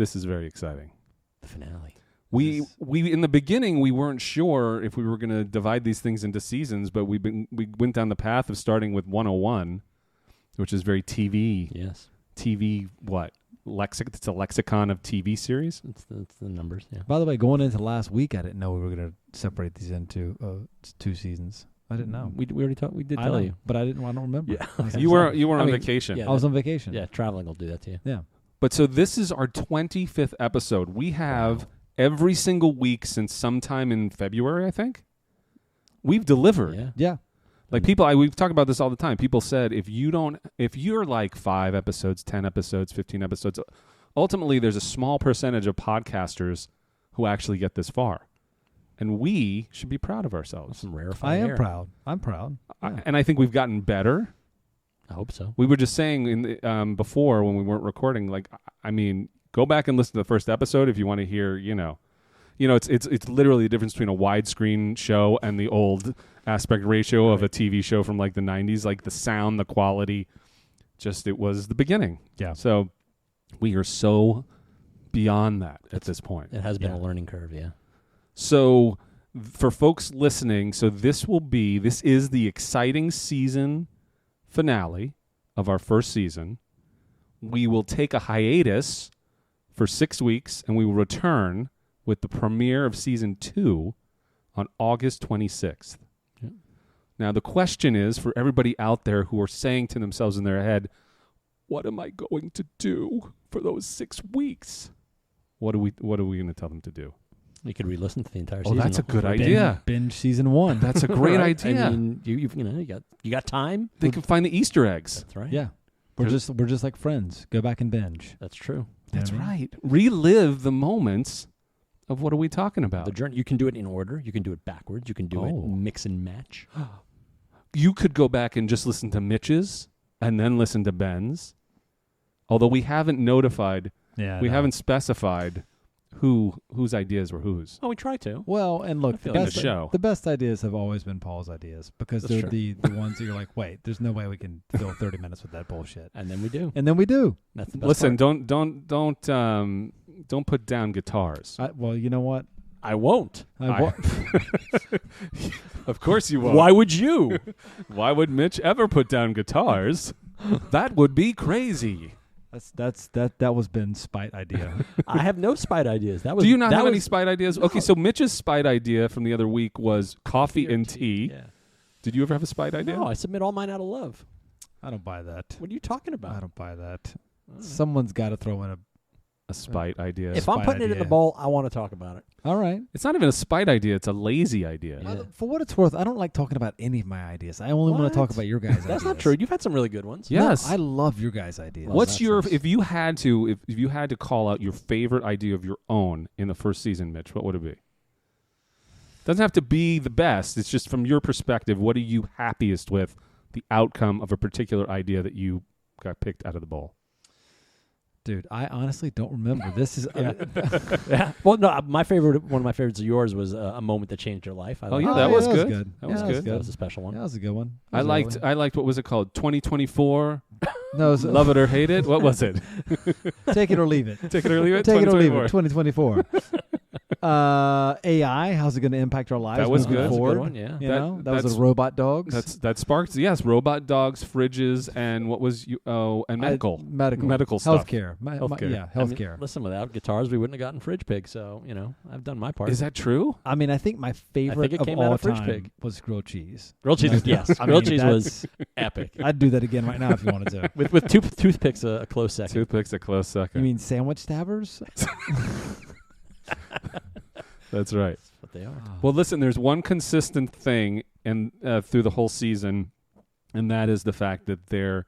This is very exciting. The finale. We in the beginning we weren't sure if we were going to divide these things into seasons, but we went down the path of starting with 101, which is very TV. Yes. TV what? It's a lexicon of TV series. It's the numbers. Yeah. By the way, going into last week, I didn't know we were going to separate these into 2 seasons. I didn't know. We already talked. We did tell you, but I don't remember. Yeah. Okay. You were on vacation. Yeah, I was on vacation. Yeah, traveling will do that to you. Yeah. But so this is our 25th episode. We have every single week since sometime in February, I think. We've delivered. Yeah. Yeah. Like we've talked about this all the time. People said if you're like 5 episodes, 10 episodes, 15 episodes, ultimately there's a small percentage of podcasters who actually get this far. And we should be proud of ourselves. Some rarefied air. Proud. I'm proud. Yeah. And I think we've gotten better. I hope so. We were just saying in the, before when we weren't recording, like, I mean, go back and listen to the first episode if you want to hear, it's literally the difference between a widescreen show and the old aspect ratio of a TV show from like the 90s, like the sound, the quality, it was the beginning. Yeah. So we are so beyond that at this point. It has been a learning curve, yeah. So for folks listening, this is the exciting season finale of our first season. We will take a hiatus for 6 weeks, and we will return with the premiere of season 2 on August 26th. Yeah. Now, the question is for everybody out there who are saying to themselves in their head, what am I going to do for those 6 weeks? What are we going to tell them to do? You could re-listen to the entire season. Oh, that's a good idea. Binge season 1. That's a great Right? idea. I mean, you got time. They can find the Easter eggs. That's right. Yeah. We're just like friends. Go back and binge. That's true. That's You know what I mean? right. Relive the moments of what are we talking about? The journey. You can do it in order. You can do it backwards. You can do it mix and match. You could go back and just listen to Mitch's and then listen to Ben's. Although we haven't notified, we haven't specified whose ideas were whose. Oh, we try to. Well, and look, feel like the best ideas have always been Paul's ideas because That's they're the ones that you're like, wait, there's no way we can fill 30 minutes with that bullshit. And then we do. Listen, That's the best part. don't put down guitars. Well, you know what? I won't. Of course you won't. Why would you? Why would Mitch ever put down guitars? That would be crazy. That was Ben's spite idea. I have no spite ideas. Do you not have any spite ideas? No. Okay, so Mitch's spite idea from the other week was coffee and tea. Yeah. Did you ever have a spite idea? No, I submit all mine out of love. I don't buy that. What are you talking about? I don't buy that. Someone's got to throw in a spite idea. If I'm putting it in the bowl, I want to talk about it. All right. It's not even a spite idea. It's a lazy idea. Yeah. For what it's worth, I don't like talking about any of my ideas. I only want to talk about your guys' ideas. That's not true. You've had some really good ones. Yes. No, I love your guys' ideas. What's if you had to call out your favorite idea of your own in the first season, Mitch, what would it be? Doesn't have to be the best. It's just from your perspective, what are you happiest with the outcome of a particular idea that you got picked out of the bowl? Dude, I honestly don't remember. This is yeah. Well, no, one of my favorites of yours was a moment that changed your life. That was good. That was good. That was a special one. That was a good one. I liked what was it called? 2024. No, Love it or hate it. What was it? Take it or leave it. Take it or leave it. Take it or leave it. 2024. AI, how's it going to impact our lives? That was good. Forward? That was a good one, yeah. That was a robot dogs. That sparked robot dogs, fridges, and what was and medical stuff. Healthcare. Healthcare. Healthcare. I mean, listen, without guitars, we wouldn't have gotten Fridge Pig. So I've done my part. Is that true? I mean, I think my favorite it came of out all of Fridge time Pig. was grilled cheese. Grilled cheese, yes. Grilled cheese was epic. I'd do that again right now if you wanted to. with toothpicks, a close second. Toothpicks, a close second. You mean sandwich stabbers? That's right. That's what they are. Well, listen, there's one consistent thing through the whole season, and that is the fact that there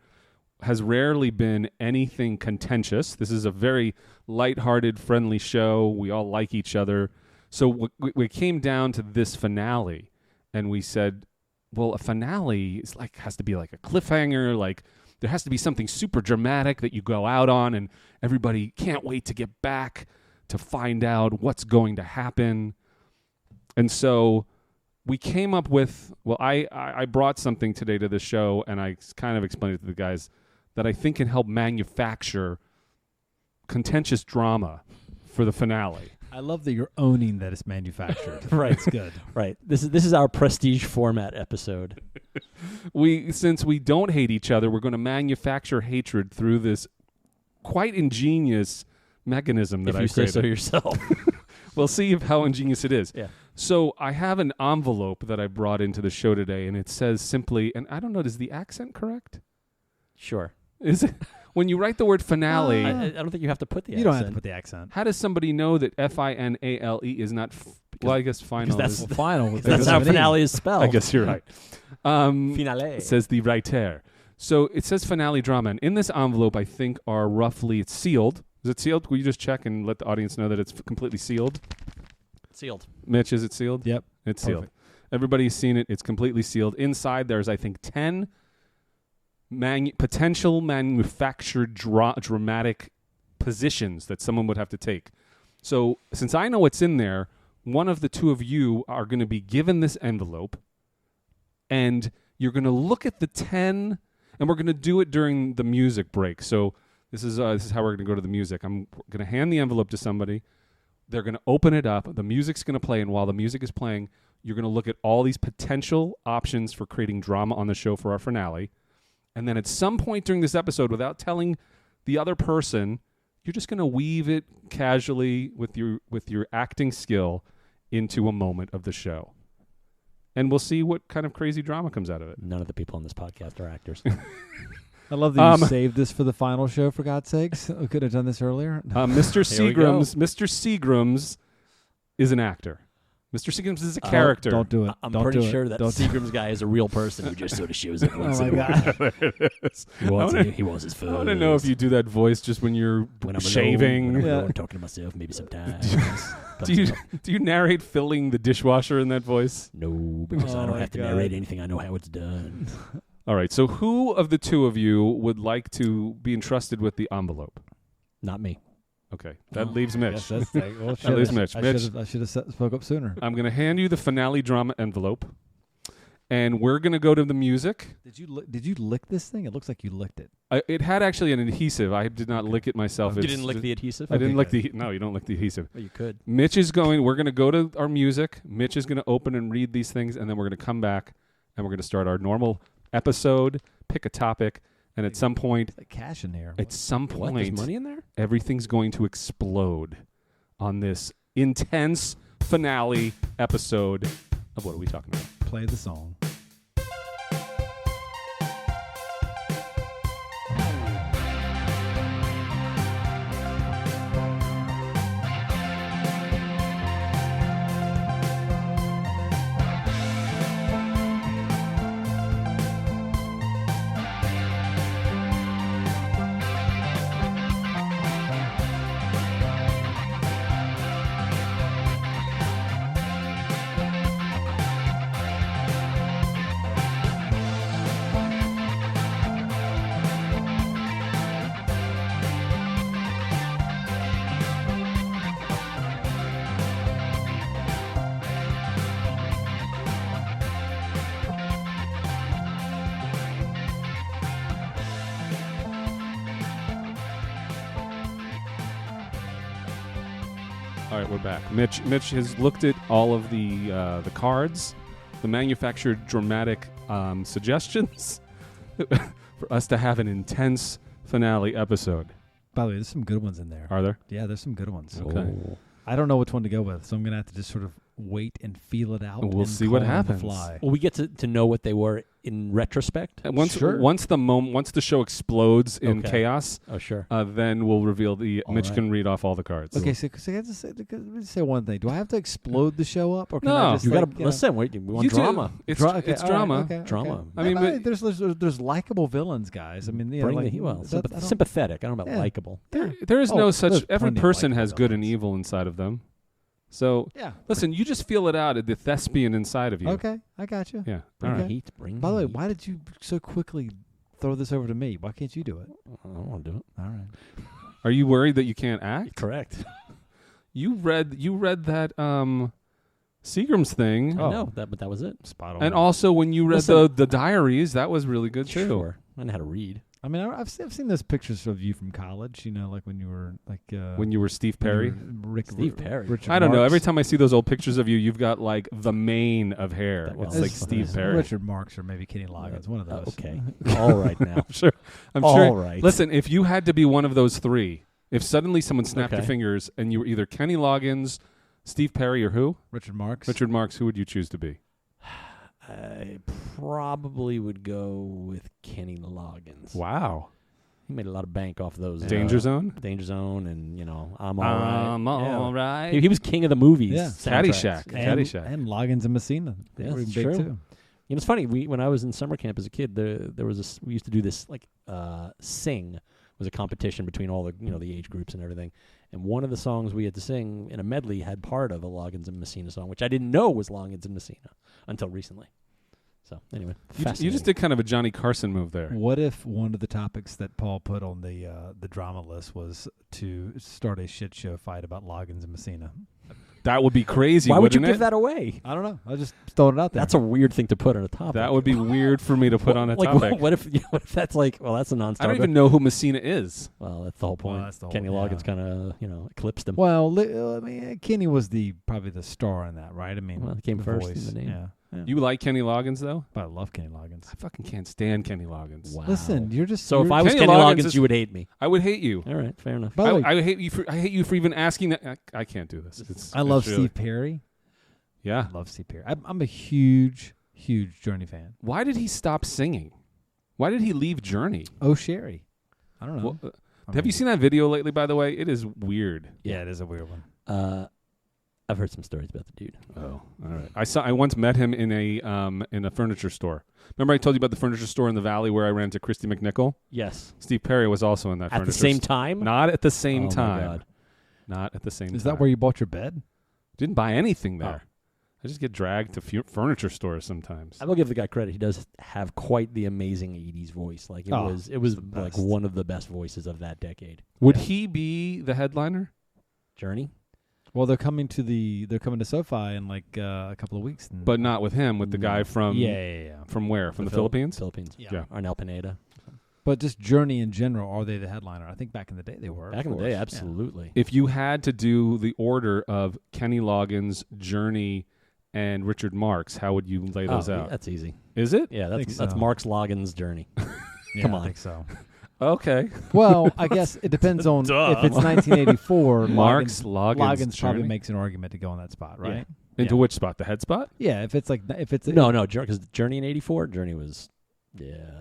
has rarely been anything contentious. This is a very lighthearted, friendly show. We all like each other. So we came down to this finale, and we said, well, a finale has to be like a cliffhanger, like there has to be something super dramatic that you go out on, and everybody can't wait to get back to find out what's going to happen. And so we came up with, I brought something today to the show, and I kind of explained it to the guys that I think can help manufacture contentious drama for the finale. I love that you're owning that it's manufactured. Right. It's good. Right. This is our prestige format episode. Since we don't hate each other, we're going to manufacture hatred through this quite ingenious mechanism that If I you say created. so yourself. We'll see how ingenious it is. Yeah. So I have an envelope that I brought into the show today, and it says simply, and I don't know, is the accent correct? Sure. Is it? When you write the word finale, I don't think you have to put the You accent. don't have to put the accent. how does somebody know that finale is not? Well, I guess final. that's- is, Well, final. with That's the how S&E. finale is spelled. I guess you're right. Finale. It says the writer. So it says finale drama, and in this envelope, I think are roughly it's sealed. Is it sealed? Will you just check and let the audience know that it's completely sealed? Sealed. Mitch, is it sealed? Yep. It's sealed. Perfect. Everybody's seen it. It's completely sealed. Inside, there's, I think, 10 potential manufactured dramatic positions that someone would have to take. So since I know what's in there, one of the two of you are going to be given this envelope, and you're going to look at the 10, and we're going to do it during the music break. So this is how we're going to go to the music. I'm going to hand the envelope to somebody. They're going to open it up. The music's going to play, and while the music is playing, you're going to look at all these potential options for creating drama on the show for our finale. And then at some point during this episode, without telling the other person, you're just going to weave it casually with your acting skill into a moment of the show. And we'll see what kind of crazy drama comes out of it. None of the people on this podcast are actors. I love that you saved this for the final show, for God's sakes. We could have done this earlier. Mr. Here we go. Mr. Seagrams is an actor. Mr. Seagrams is a character. Don't do it. I'm Don't pretty do it. sure that Don't do it. Seagram's guy is a real person who just sort of shows up once Oh my in a while. God. There it is. He wants his food. I want to know if you do that voice just when you're when I'm shaving. alone, when I'm Yeah. alone, talking to myself maybe sometimes. Do you narrate filling the dishwasher in that voice? No, because I Oh don't my have to God. narrate anything. I know how it's done. All right. So who of the two of you would like to be entrusted with the envelope? Not me. Okay. That leaves Mitch. Yes, that's well, That leaves Mitch. I should have spoke up sooner. I'm going to hand you the finale drama envelope, and we're going to go to the music. Did you lick this thing? It looks like you licked it. It had actually an adhesive. I did not lick it myself. You It's didn't lick just- the adhesive? I didn't Okay, lick the. No, you don't lick the adhesive. Well, you could. Mitch is going. We're going to go to our music. Mitch is going to open and read these things, and then we're going to come back and we're going to start our normal episode. Pick a topic, and at some point, It's like cash in here. at some What? There's point, money in there? everything's going to explode on this intense finale episode of What Are We Talking About? Play the song. All right, we're back. Mitch has looked at all of the cards, the manufactured dramatic suggestions for us to have an intense finale episode. By the way, there's some good ones in there. Are there? Yeah, there's some good ones. Okay. Oh. I don't know which one to go with, so I'm gonna have to just sort of wait and feel it out. We'll and see what call on the happens. fly. Well, we get to know what they were in retrospect. And once Sure. once the show explodes in Okay. chaos, Oh, sure. then we'll reveal the. All Mitch right. can read off all the cards. Okay, so I have to say, let me say one thing. Do I have to explode the show up, or can No. I just You like, got to listen. We want You do. drama. It's Okay, it's all right, drama. okay, Drama. okay. I mean, No, but- there's likable villains, guys. I mean, you know, Bring like, the well, that- I don't- sympathetic. I don't know about Yeah. likable. There is Oh, no such. there's Every plenty of person likable has good and villains. evil inside of them. So Yeah. listen, you just feel it out at the thespian inside of you. Okay, I got you. Yeah. Bring All the right. heat. Bring By the way, heat. why did you so quickly throw this over to me? Why can't you do it? I don't want to do it. All right. Are you worried that you can't act? Correct. You read that Seagram's thing, Oh. I know that, but that was it. Spot on. and also when you read Listen. the diaries, that was really good too. Sure. I know how to read. I mean, I've seen those pictures of you from college. You know, like when you were like When you were Steve Perry? Steve Perry. Richard I don't know. Marx. Every time I see those old pictures of you, you've got like the mane of hair. Well, It's like it's Steve fine. Perry. Richard Marx or maybe Kenny Loggins, one of those. Okay. All right now. I'm sure. All right. Listen, if you had to be one of those three, if suddenly someone snapped your Okay. fingers and you were either Kenny Loggins, Steve Perry, or who? Richard Marx. Richard Marx, who would you choose to be? I probably would go with Kenny Loggins. Wow. He made a lot of bank off those. Danger Zone? Danger Zone, and I'm all right. I'm all right. He was king of the movies. Yeah. soundtracks. Caddyshack. and, Caddyshack. and Loggins and Messina. They Yeah, were it's big true. too. You know, it's funny. When I was in summer camp as a kid, there was we used to do this like sing was a competition between all the the age groups and everything. And one of the songs we had to sing in a medley had part of a Loggins and Messina song, which I didn't know was Loggins and Messina until recently. So anyway, You just did kind of a Johnny Carson move there. What if one of the topics that Paul put on the drama list was to start a shit show fight about Loggins and Messina? That would be crazy. Why would you wouldn't give it? that away? I don't know. I just throwing it out there. That's a weird thing to put on a topic. That would be weird for me to put on a like, topic. What if that's like? Well, that's a I non-starter. don't even know who Messina is. Well, that's the whole point. Well, that's the whole- Kenny yeah. Loggins kind of eclipsed him. Well, I mean, Kenny was probably the star in that, right? I mean, Well, he came the first in voice. the name. Yeah. You like Kenny Loggins, though? But I love Kenny Loggins. I fucking can't stand Kenny Loggins. Wow. Listen, you're just So if you're- I was Kenny Kenny Loggins Loggins, is- you would hate me. I would hate you. All right, fair enough. By the way, I hate you for. I hate you for even asking that. I can't do this. I love it's really- Steve Perry. Yeah. I love Steve Perry. I'm a huge Journey fan. Why did he stop singing? Why did he leave Journey? Oh, Sherry. I don't know. Well, have you seen that video lately? By the way, it is weird. Yeah, it is a weird one. I've heard some stories about the dude. Oh, all right. I once met him in a furniture store. Remember I told you about the furniture store in the Valley where I ran into Christy McNichol? Yes. Steve Perry was also in that At furniture the same store. time? Not at the same Oh, my time. God. Not at the same time. Is that where you bought your bed? Didn't buy anything there. Oh. I just get dragged to furniture stores sometimes. I will give the guy credit. He does have quite the amazing 80s voice. Like it Oh, was the like best. one of the best voices of that decade. Would Yeah. he be the headliner? Journey? Well, they're coming to SoFi in like a couple of weeks. But not with him, with the guy from yeah. from where? From the Phil- Philippines? Philippines. Yeah. Arnel Pineda. But just Journey in general, are they the headliner? I think back in the day they were. Back of in the day, course. absolutely. If you had to do the order of Kenny Loggins, Journey, and Richard Marx, how would you lay those out? That's easy. Is it? Yeah, think that's so. Mark's Loggins' Journey. Yeah, Come I on. think so. Okay. Well, I guess it depends on Duh. if it's 1984. Marx, Loggins, Loggins probably Journey? makes an argument to go on that spot, right? Into Yeah. which spot? The head spot? Yeah, if it's No, because Journey in '84, Journey was,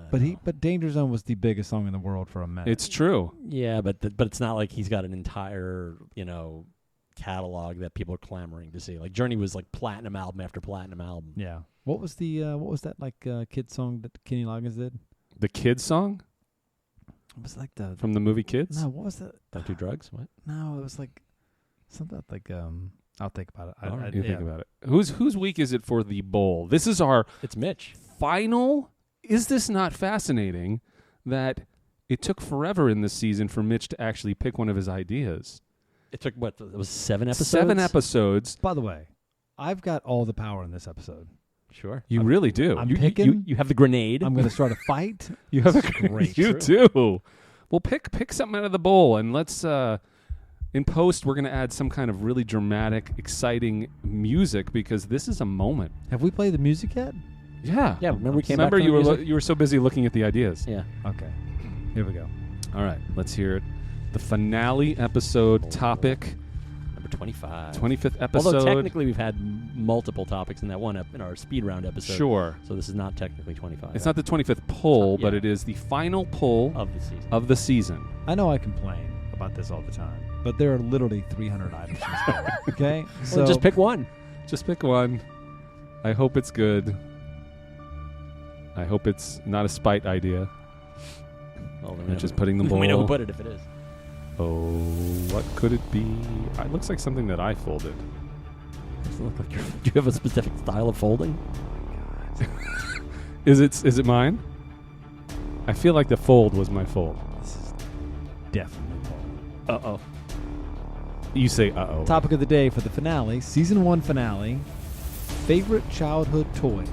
But Danger Zone was the biggest song in the world for a minute. It's true. yeah, but it's not like he's got an entire catalog that people are clamoring to see. Like Journey was like platinum album after platinum album. Yeah. What was that kid song that Kenny Loggins did? The Kids song It was like the from the movie Kids? No, what was that? Don't do drugs. What? No, it was like something like I'll think about it. All right. You think about it. Whose week is it for the bowl? This is our It's Mitch. final. Is this not fascinating that it took forever in this season for Mitch to actually pick one of his ideas? It took what? It was 7 episodes. 7 episodes. By the way, I've got all the power in this episode. Sure. You really do. I'm You picking. you have the grenade. I'm going to start a fight. You have a great. You do. Well, pick something out of the bowl, and let's. In post, we're going to add some kind of really dramatic, exciting music because this is a moment. Have we played the music yet? Yeah. Yeah, remember we came Remember back from you the were music? you were so busy looking at the ideas. Yeah. Okay. Here we go. All right, let's hear it. The finale episode topic, Number 25. 25th episode. Although technically we've had multiple topics in that one in our speed round episode. Sure. So this is not technically 25. It's not the 25th pull, but Yeah. it is the final pull of the season. of the season. I know I complain about this all the time, but there are literally 300 items in this game. Okay, Well, just pick one. Just pick one. I hope it's good. I hope it's not a spite idea. Well, Which is putting the bowl. We know who put it if it is. Oh, what could it be? It looks like something that I folded. Does it look like do you have a specific style of folding? Is it mine? I feel like the fold was my fold. This is definitely Paul. Uh-oh. You say uh-oh. Topic of the day for the finale, season 1 finale. Favorite childhood toy?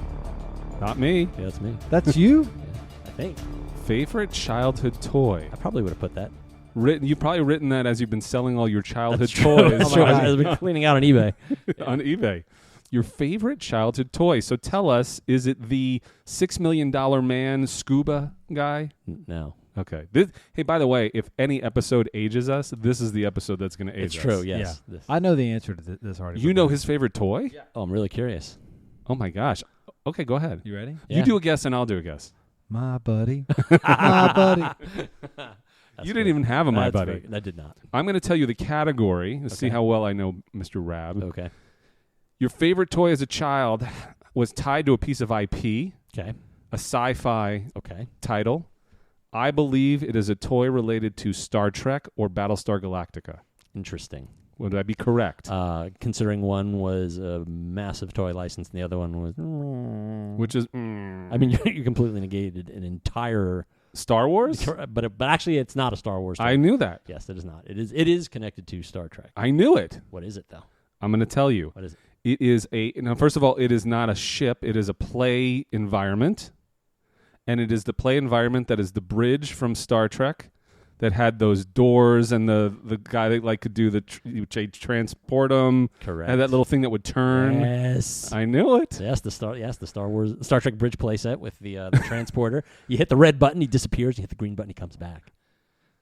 Not me. Yeah, that's me. That's you? I think. Favorite childhood toy. I probably would have put that. You've probably written that as you've been selling all your childhood That's true. toys. Oh my God, I've been cleaning out on eBay. On eBay. Your favorite childhood toy. So tell us, is it the $6 million man scuba guy? No. Okay. Hey, by the way, if any episode ages us, this is the episode that's going to age us. It's true, yes. Yeah. I know the answer to this already. You know his favorite toy? Yeah. Oh, I'm really curious. Oh, my gosh. Okay, go ahead. You ready? Yeah. You do a guess and I'll do a guess. My buddy. My buddy. You didn't even have a my buddy. I did not. I'm going to tell you the category to see how well I know Mr. Rab. Okay. Your favorite toy as a child was tied to a piece of IP, Okay. a sci-fi Okay. title. I believe it is a toy related to Star Trek or Battlestar Galactica. Interesting. Would I be correct? Considering one was a massive toy license and the other one was... Which is... I mean, you completely negated an entire... Star Wars? But actually, it's not a Star Wars toy. I knew that. Yes, it is not. It is connected to Star Trek. I knew it. What is it, though? I'm going to tell you. What is it? It is now, first of all, it is not a ship. It is a play environment. And it is the play environment that is the bridge from Star Trek that had those doors and the guy that could do you would transport them. Correct. Had that little thing that would turn. Yes. I knew it. Yes, the Star Trek bridge playset with the transporter. You hit the red button, he disappears. You hit the green button, he comes back.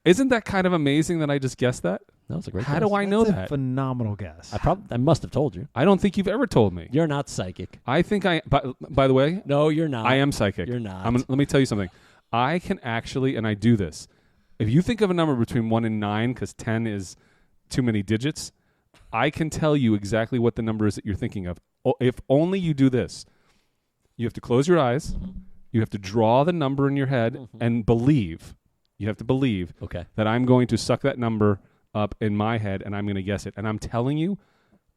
Isn't that kind of amazing that I just guessed that? No, it's a great How guess. do I know That's that? a phenomenal guess. I must have told you. I don't think you've ever told me. You're not psychic. I think by the way, No, you're not. I am psychic. You're not. Let me tell you something. I can actually, and I do this. If you think of a number between 1 and 9, because 10 is too many digits, I can tell you exactly what the number is that you're thinking of. If only you do this. You have to close your eyes. Mm-hmm. You have to draw the number in your head and believe. You have to believe that I'm going to suck that number up in my head and I'm going to guess it. And I'm telling you,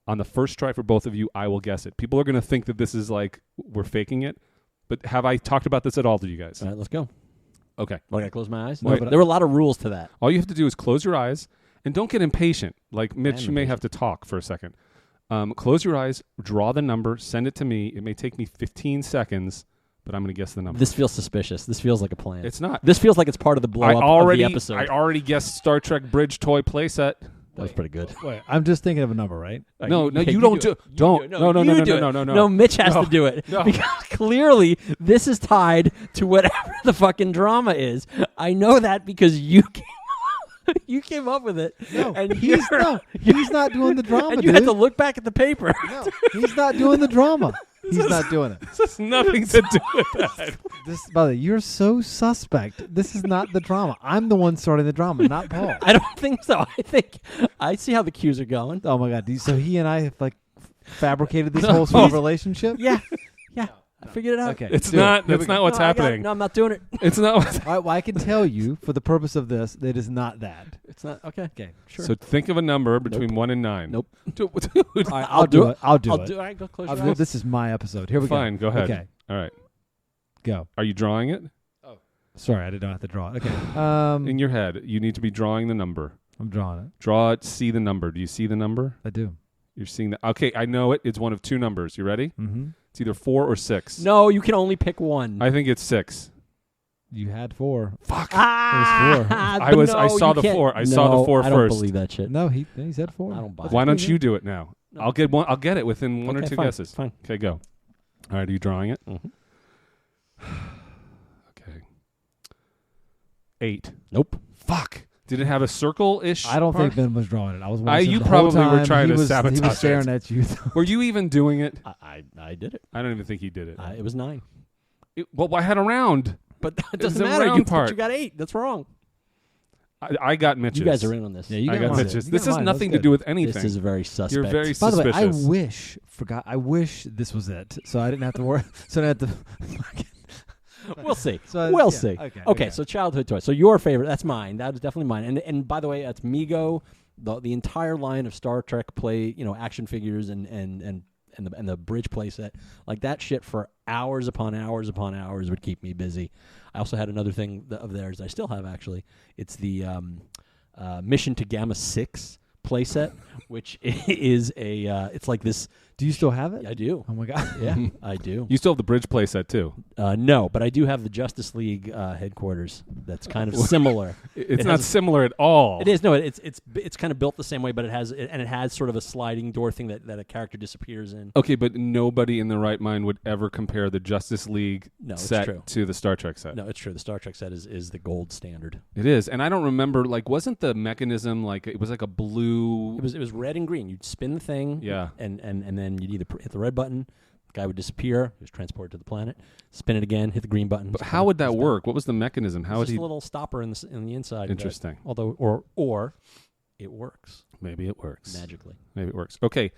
on the first try for both of you, I will guess it. People are going to think that this is like we're faking it. But have I talked about this at all to you guys? All right, let's go. Okay. Well, I got to close my eyes? No, There were a lot of rules to that. All you have to do is close your eyes and don't get impatient. Like Mitch, you may have to talk for a second. Close your eyes, draw the number, send it to me. It may take me 15 seconds, but I'm going to guess the number. This feels suspicious. This feels like a plan. It's not. This feels like it's part of the blow-up of the episode. I already guessed Star Trek Bridge toy playset. That was pretty good. Wait, I'm just thinking of a number, right? No, you don't do it. Don't. No. Mitch has to do it. No. Because clearly this is tied to whatever the fucking drama is. I know that because you came up with it. No, and he's not doing the drama, and you had to look back at the paper. No, he's not doing the drama. He's not doing it. This has nothing to do with that. By the way, you're so suspect. This is not the drama. I'm the one starting the drama, not Paul. I don't think so. I see how the cues are going. Oh my God! So he and I have fabricated this whole sort of relationship. Yeah. I figured it out. Okay, It's not. That's not what's happening. No, I'm not doing it. It's not what's All right, well, I can tell you for the purpose of this that it is not that. It's not. Okay. Sure. So think of a number between 1 and 9. Nope. Dude, All right, I'll do it. I'll do it. All right, go close I'll your do it. eyes. This is my episode. Here we Fine, go ahead. Okay, All right. go. Are you drawing it? Sorry, I did not have to draw it. Okay. In your head, you need to be drawing the number. I'm drawing it. Draw it, see the number. Do you see the number? I do. You're seeing that. Okay, I know it. It's one of two numbers. You ready? Mm-hmm. It's either 4 or 6. No, you can only pick one. I think it's 6. You had 4. Fuck. I saw the 4. I saw the 4 I don't first. believe that shit. No, he said 4. I don't buy it. Why don't you do it now? No. I'll get one. I'll get it within one or two fine, guesses. Fine. Okay, go. All right, are you drawing it? Mhm. Okay. 8. Nope. Fuck. Did it have a circle-ish? I don't part? think Ben was drawing it. I was watching you the whole probably were time. trying He to was, sabotage He was staring it. at you. Were you even doing it? I did it. I don't even think he did it. It was 9. Well, I had a round. But it It's doesn't a matter. round part. You got 8. That's wrong. I got Mitch's. You guys are in on this. Yeah, you I got mine. Mitch's. You This got has mine. nothing That's to do good. with anything. This is very suspect. You're very By the way, suspicious. I wish this was it, so I didn't have to worry. So I didn't have to. We'll see. So, We'll yeah, see. Okay. So childhood toy. So your favorite. That's mine. That was definitely mine. And by the way, that's Mego. The entire line of Star Trek action figures and the bridge playset, like that shit for hours upon hours upon hours would keep me busy. I also had another thing of theirs I still have actually. It's the Mission to Gamma 6 playset, which is it's like this. Do you still have it? I do. Oh my god. Yeah, I do. You still have the bridge playset too. No, but I do have the Justice League headquarters. That's kind of similar. It's not similar at all. It is. No, it's kind of built the same way, but it has sort of a sliding door thing that a character disappears in. Okay, but nobody in their right mind would ever compare the Justice League set to the Star Trek set. No, it's true. The Star Trek set is the gold standard. It is, and I don't remember. Like, wasn't the mechanism like it was like a blue? It was red and green. You'd spin the thing. Yeah. And then you'd either hit the red button. The guy would disappear. He was transported to the planet. Spin it again. Hit the green button. But how would that work? What was the mechanism? How would just he? A little stopper in the inside. Interesting. Or it works Maybe it works magically. Maybe it works. Okay.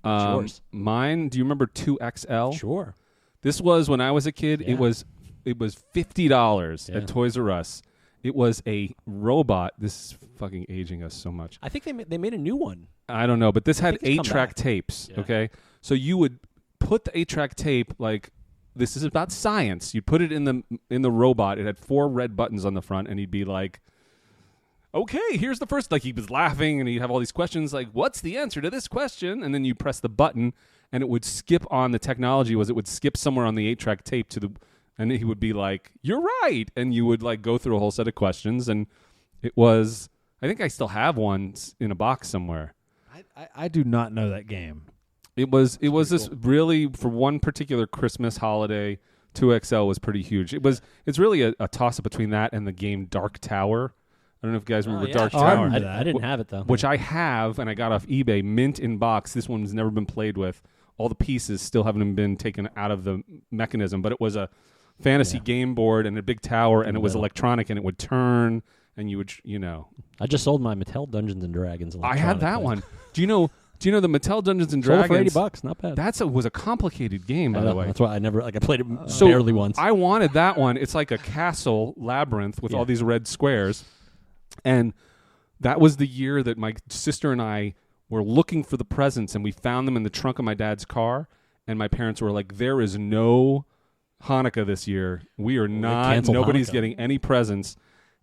Yours. Mine. Do you remember 2XL? Sure. This was when I was a kid. Yeah. It was $50 at Toys R Us. It was a robot. This is fucking aging us so much. I think they made a new one. I don't know, but this had think it's come 8-track back. tapes. Yeah. Okay, so you would put the 8-track tape like this is about science. You put it in the robot. It had 4 red buttons on the front, and he'd be like, "Okay, here's the first." Like he was laughing, and he'd have all these questions, like, "What's the answer to this question?" And then you press the button, and it would skip on. The technology was it would skip somewhere on the 8-track tape to the. And he would be like, "You're right," and you would like go through a whole set of questions, and it was. I think I still have one in a box somewhere. I do not know that game. It was this really for one particular Christmas holiday. 2XL was pretty huge. It's really a toss up between that and the game Dark Tower. I don't know if you guys remember Dark Tower. I didn't have it though. Which I have, and I got off eBay, mint in box. This one's never been played with. All the pieces still haven't been taken out of the mechanism, but it was a fantasy game board and a big tower, and it was electronic, and it would turn, and you would, I just sold my Mattel Dungeons and Dragons. I had that one. Do you know the Mattel Dungeons and Dragons? Sold for $80, not bad. Was a complicated game, by the way. That's why I played it barely once. I wanted that one. It's like a castle labyrinth with all these red squares, and that was the year that my sister and I were looking for the presents, and we found them in the trunk of my dad's car, and my parents were like, "There is no Hanukkah this year. We are not. Nobody's getting any presents."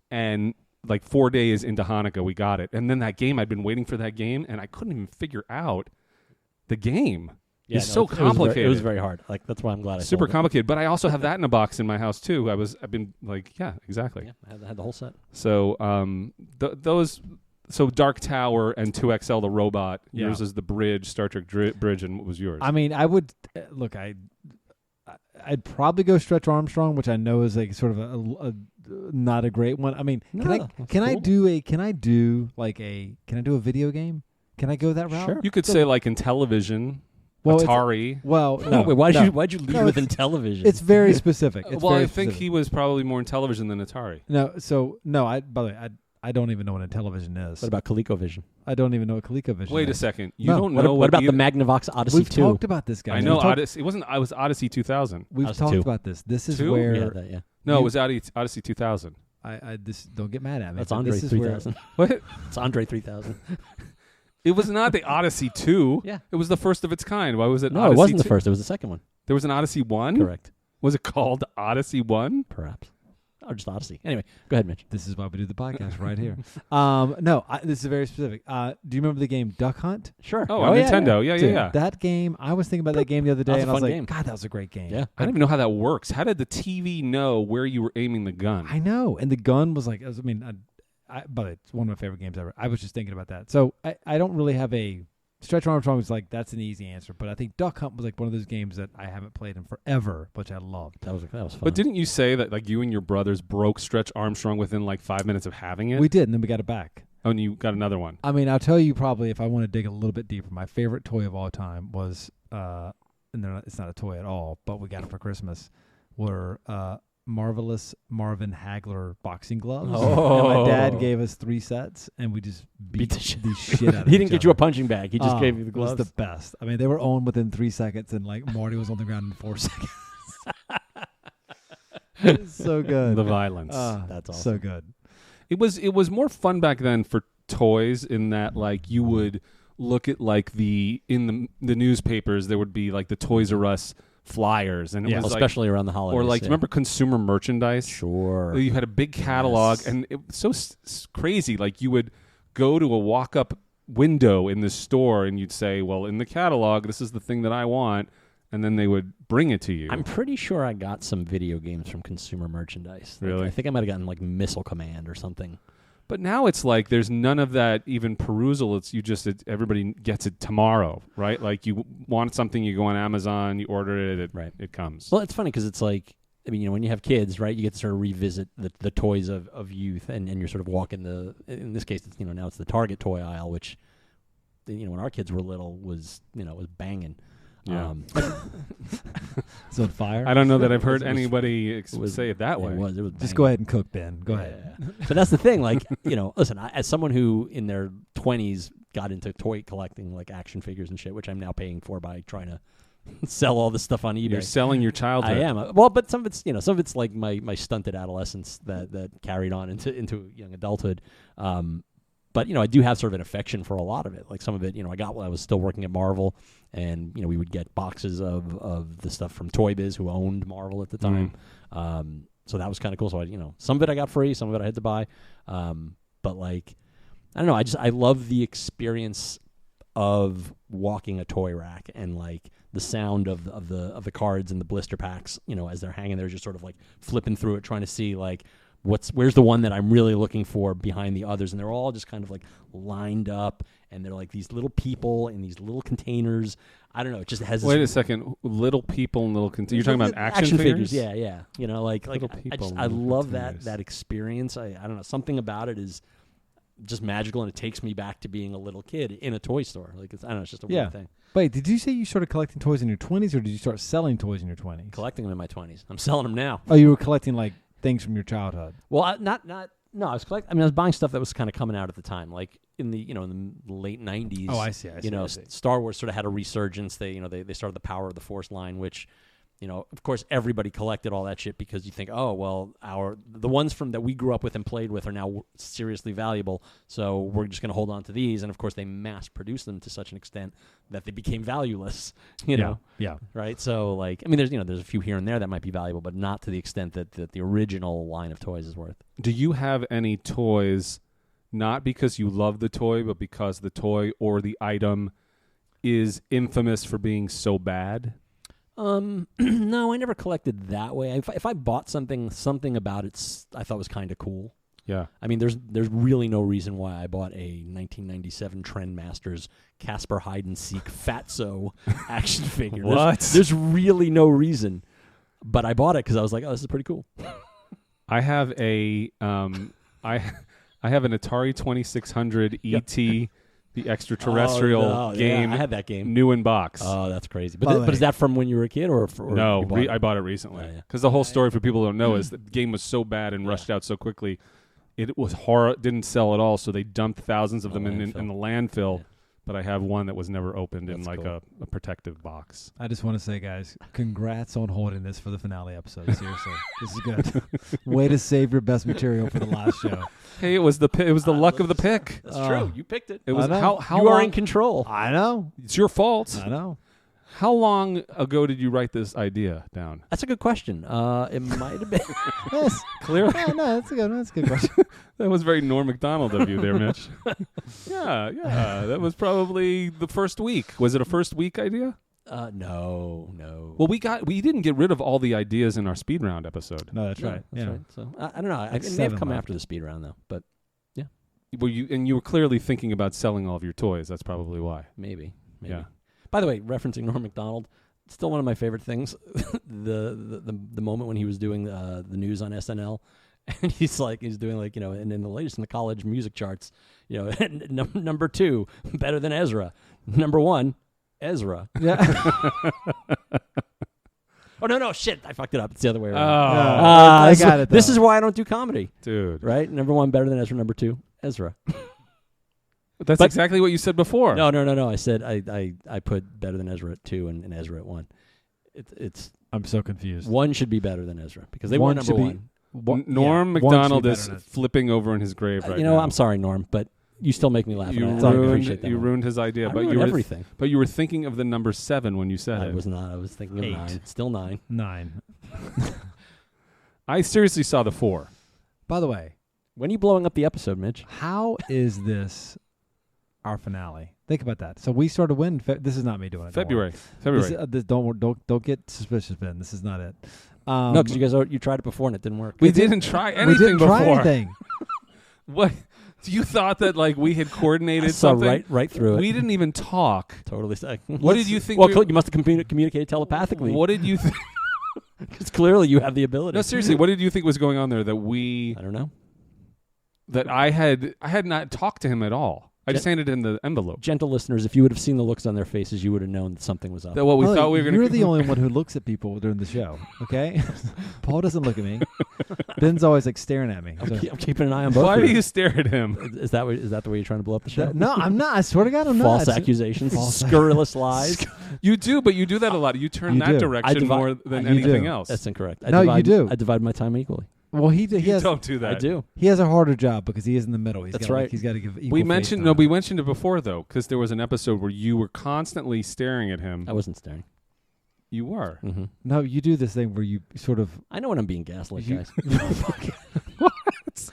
And like 4 days into Hanukkah, we got it. And then that game, I'd been waiting for that game, and I couldn't even figure out the game. It's so complicated. It was very hard. Like that's why I'm glad I super sold complicated. But I also have that in a box in my house too. I've been like, yeah, exactly. Yeah, I had the whole set. So those. So Dark Tower and 2XL the robot. Yeah. Yours is the bridge, Star Trek bridge, and what was yours? I mean, I would look. I'd probably go Stretch Armstrong, which I know is like sort of a not a great one. I mean, can I do a video game? Can I go that route? Sure. You could say like in television, Well, Atari. Well, no. Wait, why'd you lead with Intellivision? It's very specific. I think he was probably more in television than Atari. By the way, I don't even know what a television is. What about ColecoVision? I don't even know what ColecoVision is. Wait a second. You don't know what about the Magnavox Odyssey We've 2? talked about this, guys. I know Odyssey. I was Odyssey 2000. We've Odyssey talked 2. about this. This is 2? where Yeah. No, it was Odyssey 2000. Don't get mad at me. That's Andre 3000. What? It's Andre 3000. It was not the Odyssey 2. Yeah. It was the first of its kind. Why was it No, Odyssey it wasn't 2? the first. It was the second one. There was an Odyssey 1? Correct. Was it called Odyssey 1? Perhaps. Or just Odyssey. Anyway, go ahead, Mitch. This is why we do the podcast right here. This is very specific. Do you remember the game Duck Hunt? Sure. Oh, on Nintendo. Yeah. Dude, that game, I was thinking about that game the other day, and I was like, game. God, that was a great game. Yeah. I don't even know how that works. How did the TV know where you were aiming the gun? I know. And the gun was like, but it's one of my favorite games ever. I was just thinking about that. So I don't really have a Stretch Armstrong was like, that's an easy answer. But I think Duck Hunt was like one of those games that I haven't played in forever, which I loved. That was fun. But didn't you say that like you and your brothers broke Stretch Armstrong within like 5 minutes of having it? We did, and then we got it back. Oh, and you got another one. I mean, I'll tell you probably if I want to dig a little bit deeper, my favorite toy of all time was, it's not a toy at all, but we got it for Christmas, were Marvelous Marvin Hagler boxing gloves. Oh. And my dad gave us 3 sets, and we just beat the shit out of He didn't each get you a other. punching bag. He just gave you the gloves. It was the best. I mean, they were on within 3 seconds, and like Marty was on the ground in 4 seconds. It's so good. The violence. That's awesome. So good. It was more fun back then for toys in that like you would look at like in the newspapers there would be like the Toys R Us flyers, and it was especially around the holidays. or like remember consumer merchandise? Sure. You had a big catalog, and it was so crazy. Like you would go to a walk-up window in the store, and you'd say, well, in the catalog, this is the thing that I want, and then they would bring it to you. I'm pretty sure I got some video games from Consumer Merchandise. Really? I think I might have gotten like Missile Command or something. But now it's like there's none of that even perusal. Everybody gets it tomorrow, right? Like you want something, you go on Amazon, you order it, it comes. Well, it's funny because it's like, I mean, when you have kids, right, you get to sort of revisit the toys of youth, and you're sort of walking in this case, it's, now it's the Target toy aisle, which, when our kids were little was banging. Yeah. It's on fire. I don't know that I've heard anybody say it that way. It was Just banging. go ahead and cook, Ben. Go ahead. But that's the thing, like, listen, as someone who in their 20s got into toy collecting, like action figures and shit, which I'm now paying for by trying to sell all this stuff on eBay. You're selling your childhood. I am. Well, but some of it's like my stunted adolescence that carried on into young adulthood. But I do have sort of an affection for a lot of it. Like some of it, I got when I was still working at Marvel, and we would get boxes of the stuff from Toy Biz, who owned Marvel at the time. So that was kind of cool. So some of it I got free, some of it I had to buy. But like, I don't know. I love the experience of walking a toy rack and like the sound of the cards and the blister packs. As they're hanging there, just sort of like flipping through it, trying to see like where's the one that I'm really looking for behind the others, and they're all just kind of like lined up, and they're like these little people in these little containers. I don't know. It just has. Wait a second, little people and little containers. You're talking about action figures? Yeah. Like Little people I and love containers. that experience. I don't know, something about it is just magical, and it takes me back to being a little kid in a toy store. Like I don't know, it's just a weird thing. Wait, did you say you started collecting toys in your 20s, or did you start selling toys in your 20s? Collecting them in my 20s. I'm selling them now. Oh, you were collecting like things from your childhood. Well, no, I was collecting. I mean, I was buying stuff that was kind of coming out at the time, like in the in the late 90s. Oh, I see. Star Wars sort of had a resurgence. They started the Power of the Force line, which of course everybody collected all that shit because you think, oh well, the ones that we grew up with and played with are now seriously valuable, so we're just going to hold on to these. And of course, they mass produced them to such an extent that they became valueless. Yeah. Right. So like, I mean, there's a few here and there that might be valuable, but not to the extent that the original line of toys is worth. Do you have any toys, not because you love the toy, but because the toy or the item is infamous for being so bad? No, I never collected that way. If I bought something about it I thought was kind of cool. Yeah. I mean, there's really no reason why I bought a 1997 Trendmasters Casper Hide and Seek Fatso action figure. What? There's really no reason, but I bought it because I was like, oh, this is pretty cool. I have I have an Atari 2600 ET. The extraterrestrial game. Yeah, I had that game. New in box. Oh, that's crazy. But is that from when you were a kid or no? I bought it recently. Because the whole story for people who don't know is the game was so bad and rushed out so quickly, it was didn't sell at all. So they dumped thousands of them in the landfill. Yeah. But I have one that was never opened in like a protective box. I just want to say, guys, congrats on holding this for the finale episode. Seriously, this is good. Way to save your best material for the last show. Hey, it was the luck of the pick. That's true. You picked it. It was how you are in control. I know. It's your fault. I know. How long ago did you write this idea down? That's a good question. It might have been clearly. Yeah, no, that's a good question. That was very Norm Macdonald of you there, Mitch. Yeah. That was probably the first week. Was it a first week idea? No. Well, we didn't get rid of all the ideas in our speed round episode. No, that's right. That's right. So I don't know. It may have come after the speed round though, but yeah. Well, you were clearly thinking about selling all of your toys. That's probably why. Maybe. Yeah. By the way, referencing Norm Macdonald, still one of my favorite things. the moment when he was doing the news on SNL, and he's doing and in the latest in the college music charts, number 2 better than Ezra, number 1 Ezra. Yeah. Oh no shit! I fucked it up. It's the other way Oh, around. I got it. This is why I don't do comedy, dude. Right? Number 1 better than Ezra. Number 2 Ezra. That's exactly what you said before. No. I said I put better than Ezra at 2 and Ezra at 1. It's. I'm so confused. 1 should be better than Ezra because they were number 1. Norm Macdonald is flipping over in his grave right now. I'm sorry, Norm, but you still make me laugh. You ruined his idea. But you everything. But you were thinking of the number 7 when you said it. I was not. I was thinking of 8. 9. Still 9. 9. I seriously saw the 4. By the way, when are you blowing up the episode, Mitch? how is this our finale. Think about that. So we started when? This is not me doing it. February. Don't get suspicious, Ben. This is not it. No, because you tried it before and it didn't work. We didn't try anything we didn't before. try anything. What? You thought that like we had coordinated I saw something? right through it. We didn't even talk. Totally. What did you think? Well, you must have communicated telepathically. What did you think? Because clearly you have the ability. No, seriously. What did you think was going on there? That we? I don't know. That I had not talked to him at all. I just handed in the envelope. Gentle listeners, if you would have seen the looks on their faces, you would have known that something was up. That what we thought we were going to. You're the only one who looks at people during the show. Okay, Paul doesn't look at me. Ben's always like staring at me. So. I'm keeping an eye on both. Why of do you you stare at him? Is that the way you're trying to blow up the show? No, I'm not. I swear to God, I'm False not. accusations, False scurrilous lies. You do, but you do that a lot. You turn You that do. direction more than You anything do. else. That's incorrect. You do. I divide my time equally. Well, he You has. don't do that. I do. He has a harder job because he is in the middle. That's got, right. He's got to give. We mentioned it before though, because there was an episode where you were constantly staring at him. I wasn't staring. You were. Mm-hmm. No, you do this thing where you sort of. I know when I'm being gaslit, guys. What?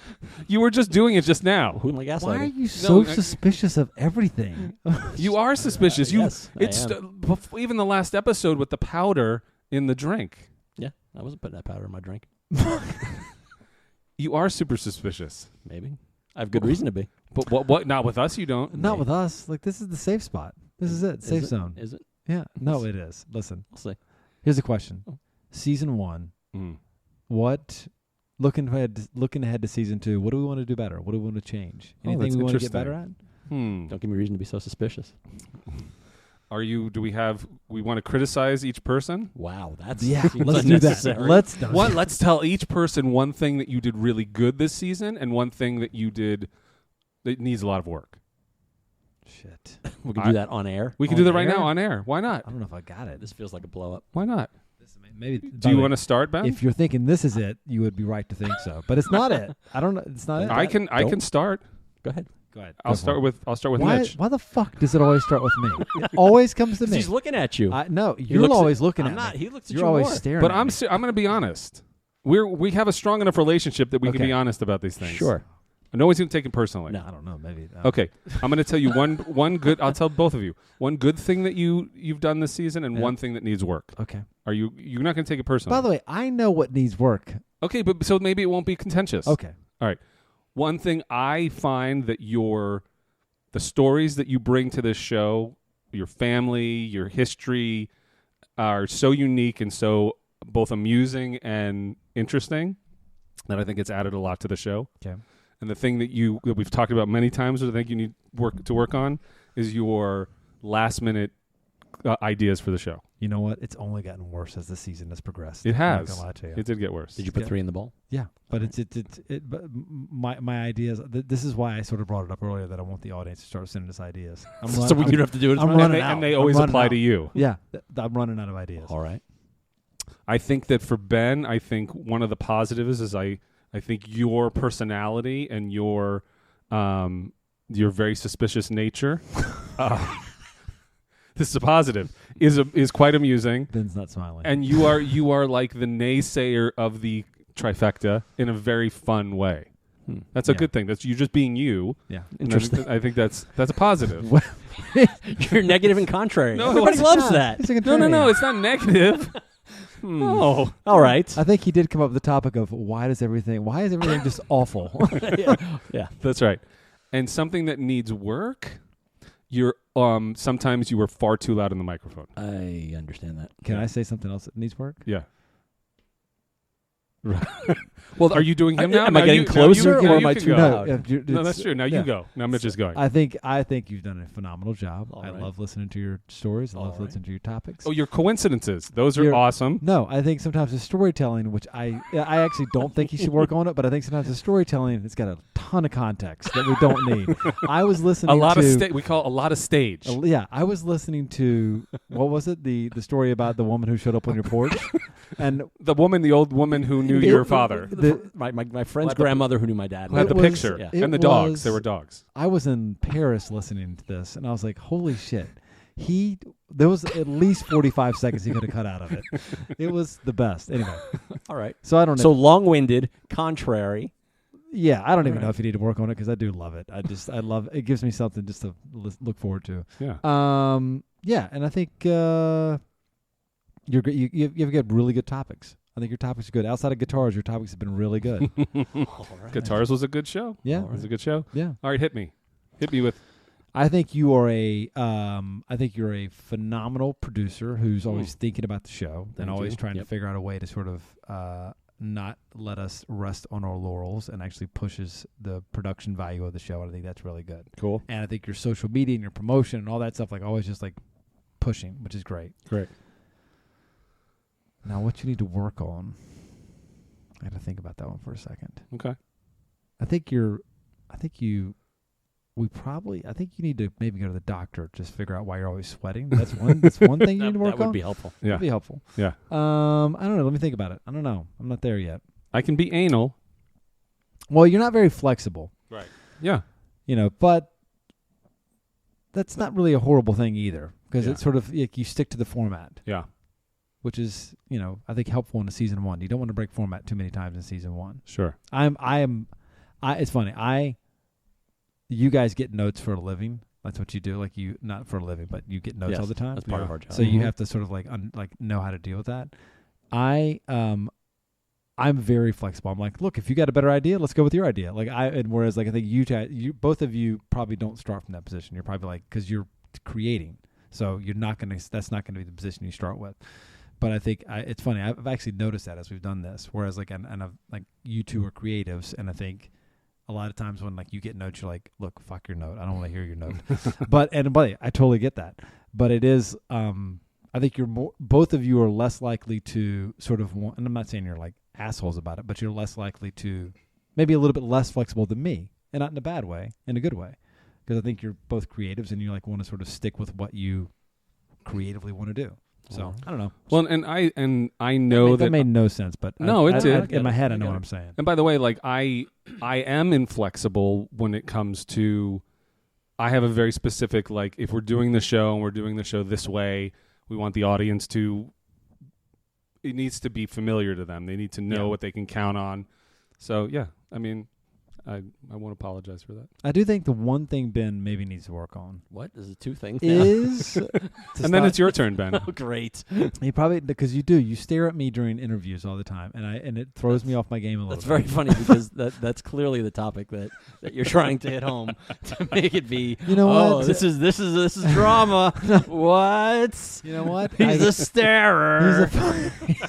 You were just doing it just now. Who am I gaslighting? Why are you so No, suspicious of everything? You are suspicious. Yes, I It's am. even the last episode with the powder in the drink. Yeah, I wasn't putting that powder in my drink. You are super suspicious. Maybe. I have good reason to be. But what? Not with us. You don't. Not with us. Like this is the safe spot. This is it. Safe zone. Is it? Yeah. No, it is. Listen. We'll see. Here's a question. Oh. Season 1. Mm. What? Looking ahead to season 2. What do we want to do better? What do we want to change? Oh, Anything that's we want to get better at? Hmm. Don't give me reason to be so suspicious. Do we want to criticize each person? Wow, that's Yeah. seems Let's do that. unnecessary. Let's tell each person one thing that you did really good this season and one thing that you did that needs a lot of work. Shit. We can do that on air. We can do that right now on air. Why not? I don't know if I got it. This feels like a blow up. Why not? Maybe. Do you want to start, Ben? If you're thinking this is it, you would be right to think so. But it's not it. I don't know. It's not it. I can start. Go ahead. Go ahead. I'll start with why, Mitch. Why the fuck does it always start with me? It always comes to me. He's looking at you. No, you're always looking I'm at not. me. He looks at You're you always more. staring But at I'm me. I'm going to be honest. We have a strong enough relationship that we can Okay. be honest about these things. Sure. No one's going to take it personally. No. I don't know. Maybe. Okay, I'm going to tell you one good. I'll tell both of you one good thing that you've done this season and Yeah. one thing that needs work. Okay. Are you're not going to take it personally? By the way, I know what needs work. Okay, but so maybe it won't be contentious. Okay. All right. One thing I find that the stories that you bring to this show, your family, your history, are so unique and so both amusing and interesting that I think it's added a lot to the show. Okay. And the thing that we've talked about many times that I think you need to work on is your last minute ideas for the show. You know what? It's only gotten worse as the season has progressed. It I'm not has. gonna lie to you. It did get worse. Did you put 3 in the bowl? Yeah, but but my ideas. This is why I sort of brought it up earlier that I want the audience to start sending us ideas. So you don't have to do it as I'm much? running and out. they I'm always running apply out. to you. Yeah, I'm running out of ideas. All right. I think that for Ben, I think one of the positives is I think your personality and your very suspicious nature, this is a positive, is quite amusing. Ben's not smiling. And you are like the naysayer of the trifecta in a very fun way. That's a Yeah. good thing. That's you just being you. Yeah. And Interesting. I think that's a positive. You're negative and contrary. No, Everybody it's loves not. that. He's a No, contrarian. it's not negative. No. All right. I think he did come up with the topic of why is everything just awful? Yeah. That's right. And something that needs work, you're sometimes you were far too loud in the microphone. I understand that. Can I say something else that needs work? Yeah. Well, are you doing him now? Am I Now getting you- now closer you- or now am you I can too go. loud? No, that's true. Now you go. Now Mitch is going. I think you've done a phenomenal job. All I right. love listening to your stories. I All love right. listening to your topics. Oh, your coincidences. Those are You're- awesome. No, I think sometimes the storytelling, which I actually don't think you should work on it, but I think sometimes the storytelling, it's got a ton of context that we don't need. I was listening A lot to of we call it a lot of stage. yeah, I was listening to what was it? The story about the woman who showed up on your porch, and The old woman who knew your father. My friend's grandmother who knew my dad. Who had the was- picture. Yeah. it And the dogs. was- There were dogs. I was in Paris listening to this, and I was like, "Holy shit!" There was at least 45 seconds he could have cut out of it. It was the best. Anyway, All right. so I don't know. So long-winded, contrary. Yeah, I don't even All know right. if you need to work on it because I do love it. I love it. Gives me something just to look forward to. Yeah. Yeah, and I think you're you've got really good topics. I think your topics are good. Outside of guitars, your topics have been really good. All right. Guitars was a good show. Yeah, It was a good show. yeah. All right, hit me with. I think you are a phenomenal producer who's always thinking about the show Thank and always you. trying to figure out a way to sort of not let us rest on our laurels and actually pushes the production value of the show. And I think that's really good. Cool. And I think your social media and your promotion and all that stuff, like always just like pushing, which is great. Great. Now, what you need to work on, I got to think about that one for a second. Okay. I think you need to maybe go to the doctor, just figure out why you're always sweating. That's one thing you need to work That on. would be helpful. Yeah. That'd be helpful. Yeah. I don't know. Let me think about it. I don't know. I'm not there yet. I can be anal. Well, you're not very flexible, Right. Yeah. but that's not really a horrible thing either, because Yeah. it's sort of like you stick to the format, Yeah. which is, I think helpful in a season one. You don't want to break format too many times in season one. Sure. It's funny. You guys get notes for a living. That's what you do. Like not for a living, but you get notes Yes, all the time. That's part of Yeah. our job. So you have to sort of like know how to deal with that. I'm very flexible. I'm like, look, if you got a better idea, let's go with your idea. Whereas I think you both of you probably don't start from that position. You're probably like, because you're creating, so you're not gonna. That's not gonna be the position you start with. But I think it's funny. I've actually noticed that as we've done this. Whereas you two are creatives, and I think a lot of times when you get notes, you're like, look, fuck your note. I don't want to hear your note. But I totally get that. But it is. I think both of you are less likely to sort of want, and I'm not saying you're like assholes about it, but you're less likely to maybe a little bit less flexible than me, and not in a bad way, in a good way, because I think you're both creatives and you want to sort of stick with what you creatively want to do. So I don't know. Well, and I know that made no sense, but No, it did. In my head, I know get what it. I'm saying. And by the way, I am inflexible when it comes to. I have a very specific if we're doing the show and we're doing the show this way, we want the audience to. It needs to be familiar to them. They need to know what they can count on. So yeah, I mean, I won't apologize for that. I do think the one thing Ben maybe needs to work on What? Is it two things now? is, And then it's your turn, Ben. Oh, great. he probably, because you stare at me during interviews all the time, and it throws me off my game a little. That's bit. very funny because that's clearly the topic that you're trying to hit home to make it be. You know oh, what? this is drama. What? You know what? He's a starer. He's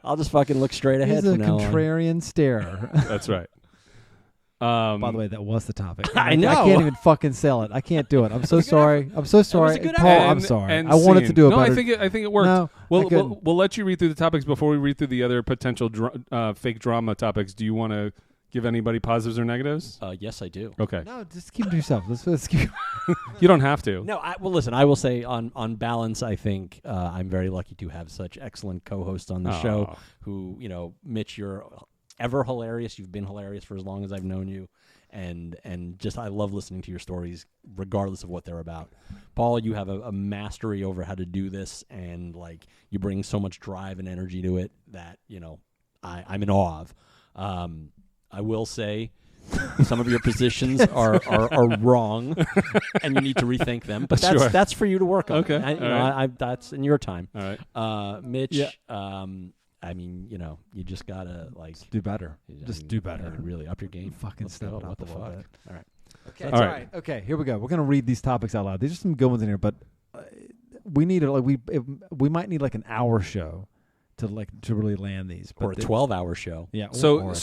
I'll just fucking look straight ahead He's a from now on. contrarian starer. That's right. By the way, that was the topic. I know. I can't even fucking sell it. I can't do it. I'm so sorry. I'm so sorry. a good Paul, effort. I'm sorry. And I wanted to scene. do it No, better. I think it worked. No, I we'll couldn't. we'll let you read through the topics before we read through the other potential fake drama topics. Do you want to give anybody positives or negatives? Yes, I do. Okay. No, just keep it to yourself. Let's keep. You don't have to. No, well, listen. I will say, on balance, I think I'm very lucky to have such excellent co-hosts on the show. Aw. Who, Mitch, you're ever hilarious. You've been hilarious for as long as I've known you, and just I love listening to your stories, regardless of what they're about. Paul, you have a mastery over how to do this, and you bring so much drive and energy to it that I'm in awe of. I will say. Some of your positions are wrong, and you need to rethink them. But Sure. that's for you to work on. Okay. I that's in your time. All right. Mitch. Yeah. I mean, you just gotta Do better. Just do better. Really up your game. Fucking Let's step go. it up What the a little fuck? bit. All right. Okay. All right. Okay. Here we go. We're gonna read these topics out loud. These are some good ones in here, but we need we might need an hour show to really land these. Or a 12-hour show. Yeah. So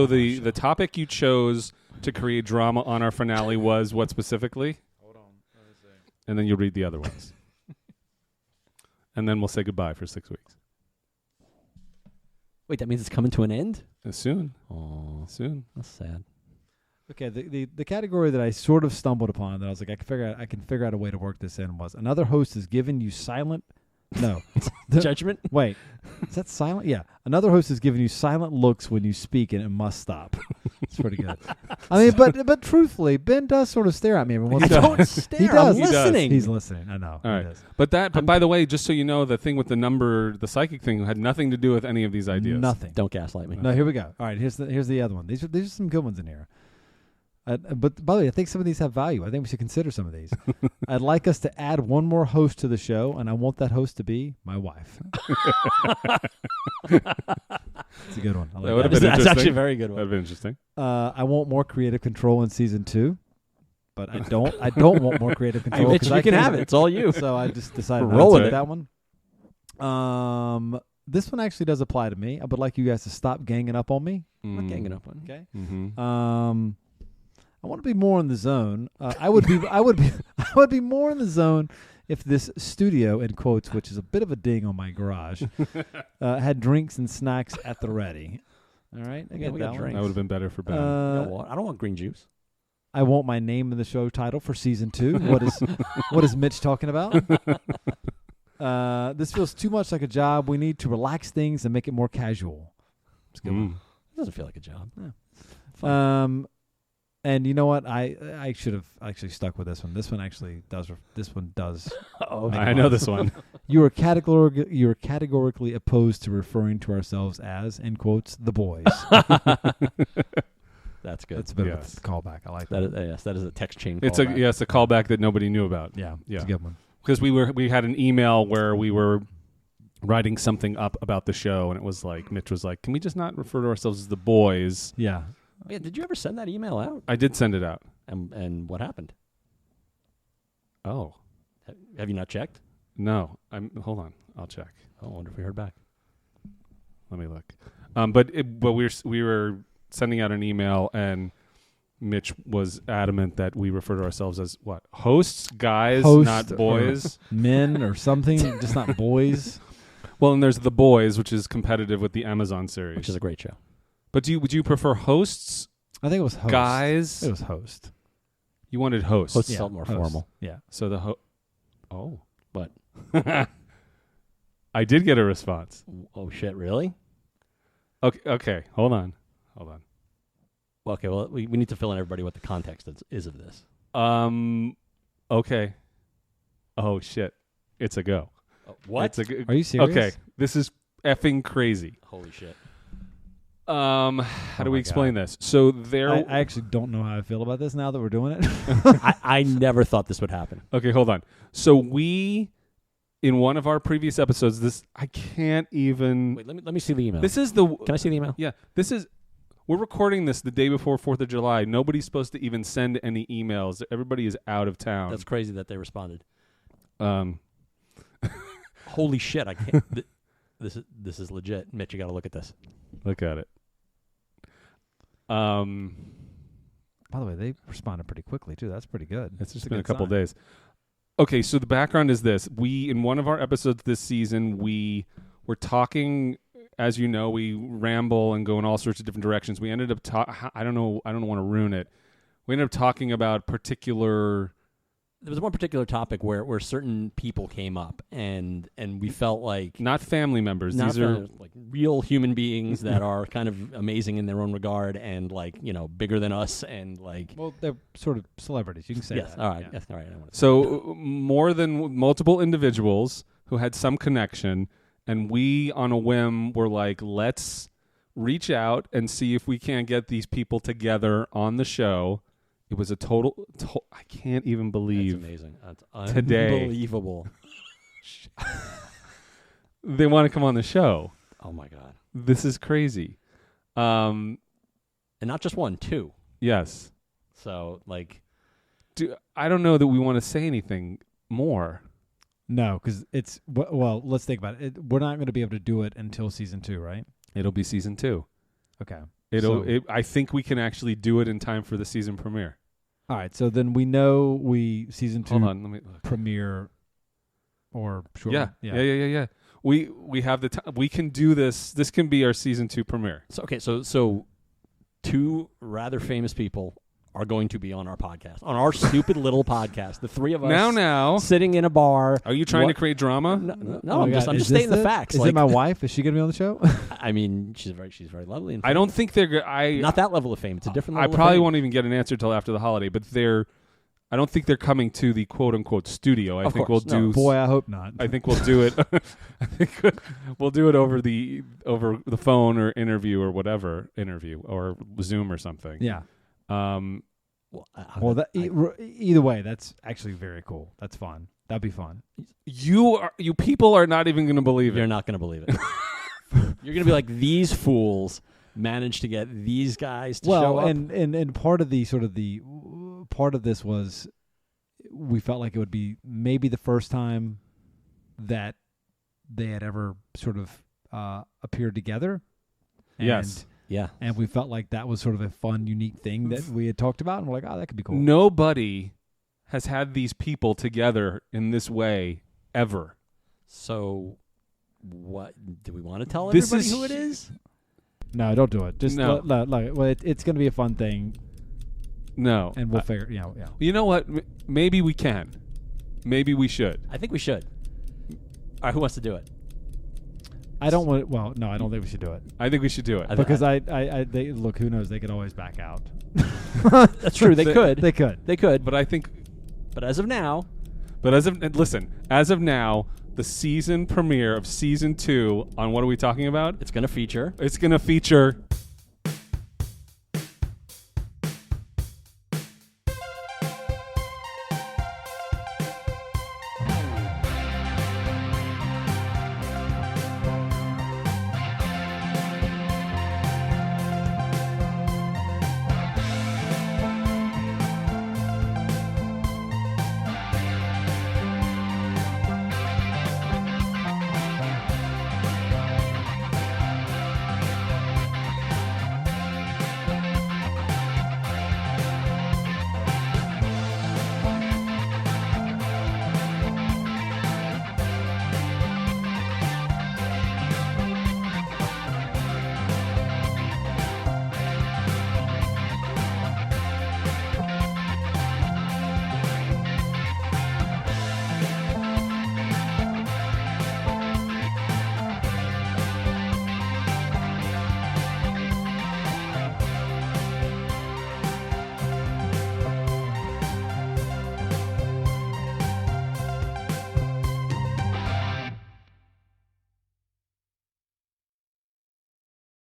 the topic you chose to create drama on our finale was what specifically? Hold on. Let me see. And then you'll read the other ones. And then we'll say goodbye for 6 weeks. Wait, that means it's coming to an end? Soon. Oh, Soon. that's sad. Okay, the category that I sort of stumbled upon that I was like, I can figure out a way to work this in was another host has given you silent. No, Judgment? wait, is that silent? Yeah, another host has given you silent looks when you speak, and it must stop. It's pretty good. I mean, but truthfully, Ben does sort of stare at me every once in a while. Don't stare. He does. I'm listening. He's listening. I know. All right. He does. But by the way, just so you know, the thing with the number, the psychic thing, had nothing to do with any of these ideas. Nothing. Don't gaslight me. No, here we go. All right, here's the other one. These are some good ones in here. But by the way, I think some of these have value. I think we should consider some of these. I'd like us to add one more host to the show, and I want that host to be my wife. It's a good one. I That would've like been That's interesting. actually a very good That'd one. be interesting. I want more creative control in season 2, but I don't want more creative Hey, control. Mitch, 'cause you I can can't- have it. It's all you. So I just decided Roll to with take it. that one. This one actually does apply to me. I would like you guys to stop ganging up on me. I'm not ganging up on you. Okay. Mm-hmm. I want to be more in the zone. I would be more in the zone if this studio, in quotes, which is a bit of a ding on my garage, had drinks and snacks at the ready. All right, I Yeah, get we that got one. drinks. That would have been better for Ben. You know what? I don't want green juice. I want my name in the show title for season 2. What is Mitch talking about? This feels too much like a job. We need to relax things and make it more casual. It's a good one. It doesn't feel like a job. And you know what? I should have actually stuck with this one. This one actually does. This one does. Oh, I know this one. You are categorically opposed to referring to ourselves as, in quotes, the boys. That's good. That's a bit Yes. of a callback. I like That that. is, yes, that is a text chain. It's callback. a callback that nobody knew about. Yeah, Yeah. it's a good one. Because we had an email where we were writing something up about the show, and it was like Mitch was like, "Can we just not refer to ourselves as the boys?" Yeah. Yeah, did you ever send that email out? I did send it out. And what happened? Oh Have you not checked? no, hold on. I'll check. Oh, I wonder if we heard back. Let me look. But we were sending out an email, and Mitch was adamant that we refer to ourselves as what? Hosts, guys, Host not boys. Men or something, just not boys. Well, and there's the boys, which is competitive with the Amazon series. Which is a great show. But would you prefer hosts, I think it was host. guys? It was host. You wanted hosts. Hosts Yeah, felt more host. formal. Yeah. So the Oh. What? I did get a response. Oh shit! Really? Okay. Hold on. Well, okay. Well, we need to fill in everybody what the context is of this. Okay. Oh shit! It's a go. What? It's a Are you serious? Okay. This is effing crazy. Holy shit! How do we my explain this? So there. I actually don't know how I feel about this now that we're doing it. I never thought this would happen. Okay, hold on. So we, in one of our previous episodes, this I can't even. Wait, let me see the email. This is the. Can I see the email? Yeah. This is. We're recording this the day before 4th of July. Nobody's supposed to even send any emails. Everybody is out of town. That's crazy that they responded. Um. Holy shit! I can't. This is legit, Mitch. You got to look at this. Look at it. By the way, they responded pretty quickly too. That's pretty good. It's just a been a good couple sign. days. Okay, so the background is this. We, in one of our episodes this season, we were talking, as you know, we ramble and go in all sorts of different directions. We ended up I don't want to ruin it. We ended up talking about particular. There was one particular topic where certain people came up, and we felt like Not family members. not These are like real human beings that are kind of amazing in their own regard, and like bigger than us, and like Well, they're sort of celebrities. You can say yes, that. all right, Yeah. yes, all right. I want to so more than multiple individuals who had some connection, and we on a whim were like, let's reach out and see if we can't get these people together on the show. It was a total I can't even That's believe amazing. That's today. unbelievable. they want to come on the show. Oh my god! This is crazy. And not just one, two. Yes. So like, I don't know that we want to say anything more. No, because it's well. Let's think about it. We're not going to be able to do it until season 2, right? It'll be season 2. Okay. I think we can actually do it in time for the season premiere. All right. So then we know season 2 Hold on, let me look. premiere or shortly. Yeah. We have the time. We can do this. This can be our season 2 premiere. so two rather famous people are going to be on our podcast, on our stupid little podcast. The three of us Now. sitting in a bar. Are you trying to create drama? No, Oh I'm my just God, is stating this the facts. Is it my wife? Is she going to be on the show? I mean, she's very lovely. And I don't think they're. not that level of fame. It's a different I level. probably of fame. won't even get an answer till after the holiday. But I don't think they're coming to the quote unquote studio. I Of think course, we'll do. Boy, I hope not. I think we'll do it. I think we'll do it over the phone or interview or whatever or Zoom or something. Yeah. Well, Either way, that's actually very cool. That's fun. That'd be fun. You people are not even going to believe it. you're not going to believe it. You're going to be like, these fools managed to get these guys to show up. and part of part of this was we felt like it would be maybe the first time that they had ever sort of appeared together. Yes. Yeah. And we felt like that was sort of a fun, unique thing that we had talked about, and we're like, oh, that could be cool. Nobody has had these people together in this way ever. So, what do we want to tell This everybody is- who it is? No, don't do it. Just No. it's going to be a fun thing, No. and we'll figure. Yeah. You know what? Maybe we can. Maybe we should. I think we should. All right, who wants to do it? I don't want. Well, no, I don't think we should do it I think we should do it. because they look. Who knows? They could always back out. That's true. They could. They could. They could. But I think. But as of now, As of now, the season premiere of season 2 on what are we talking about? it's going to feature It's going to feature